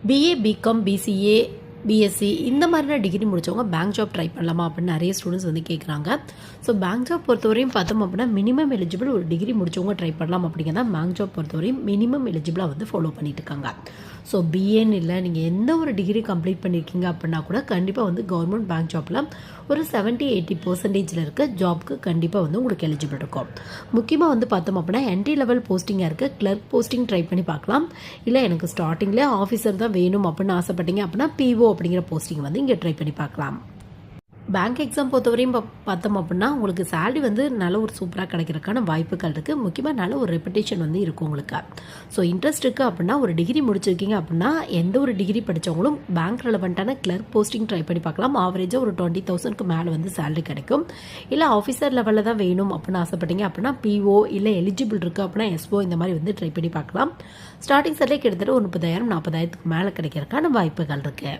BA, BCom, PCA, BSc இந்த மாதிரியான degree முடித்தவங்க பேங்க் ஜாப் ட்ரை பண்ணலாமா அப்படின்னு நிறைய ஸ்டூடெண்ட்ஸ் வந்து கேட்குறாங்க. ஸோ பேங்க் ஜாப் பொறுத்தவரையும் பார்த்தோம் அப்படின்னா மினிமம் எலிஜிபிள் ஒரு டிகிரி முடித்தவங்க ட்ரை பண்ணலாம் அப்படிங்கிறத பேங்க் ஜாப் பொறுத்தவரையும் மினிமம் எலிஜிபிளாக வந்து ஃபாலோ பண்ணிட்டு இருக்காங்க. ஸோ பிஏன்னு இல்லை, நீங்கள் எந்த ஒரு டிகிரி கம்ப்ளீட் பண்ணியிருக்கீங்க அப்படின்னா கூட கண்டிப்பாக வந்து கவர்மெண்ட் பேங்க் ஜாப்பில் ஒரு 70-80% இருக்க ஜாப்க்கு கண்டிப்பாக வந்து உங்களுக்கு எலிஜிபிள் இருக்கும். முக்கியமாக வந்து பார்த்தோம் அப்படின்னா என்ட்ரி லெவல் போஸ்டிங்காக இருக்குது, கிளர்க் போஸ்டிங் ட்ரை பண்ணி பார்க்கலாம். இல்லை எனக்கு ஸ்டார்டிங்லேயே ஆஃபீஸர் தான் வேணும் அப்படின்னு ஆசைப்பட்டீங்க அப்படின்னா பிஓ அப்படிங்கிற போஸ்டிங் வந்து இங்கே ட்ரை பண்ணி பார்க்கலாம். பேங்க் எக்ஸாம் பொறுத்தவரையும் பார்த்தோம் அப்படின்னா உங்களுக்கு சேலரி வந்து நல்ல ஒரு சூப்பராக கிடைக்கிறதுக்கான வாய்ப்புகள் இருக்குது. முக்கியமாக நல்ல ஒரு ரெப்புடேஷன் வந்து இருக்கும் உங்களுக்கு. ஸோ இன்ட்ரெஸ்ட் இருக்குது அப்படின்னா ஒரு டிகிரி முடிச்சிருக்கீங்க அப்படின்னா எந்த ஒரு டிகிரி படித்தவங்களும் பேங்க் ரெலவெண்ட்டான கிளர்க் போஸ்டிங் ட்ரை பண்ணி பார்க்கலாம். ஆவரேஜாக ஒரு 20,000க்கு மேலே வந்து சேலரி கிடைக்கும். இல்லை ஆஃபீஸர் லெவலில் தான் வேணும் அப்படின்னு ஆசைப்பட்டீங்க அப்படின்னா பிஓ, இல்லை எலிஜிபிள் இருக்குது அப்படின்னா எஸ்ஓ இந்த மாதிரி வந்து ட்ரை பண்ணி பார்க்கலாம். ஸ்டார்டிங் சேலரி கிட்டத்தட்ட ஒரு 30,000-40,000க்கு மேலே கிடைக்கிறதுக்கான வாய்ப்புகள் இருக்குது.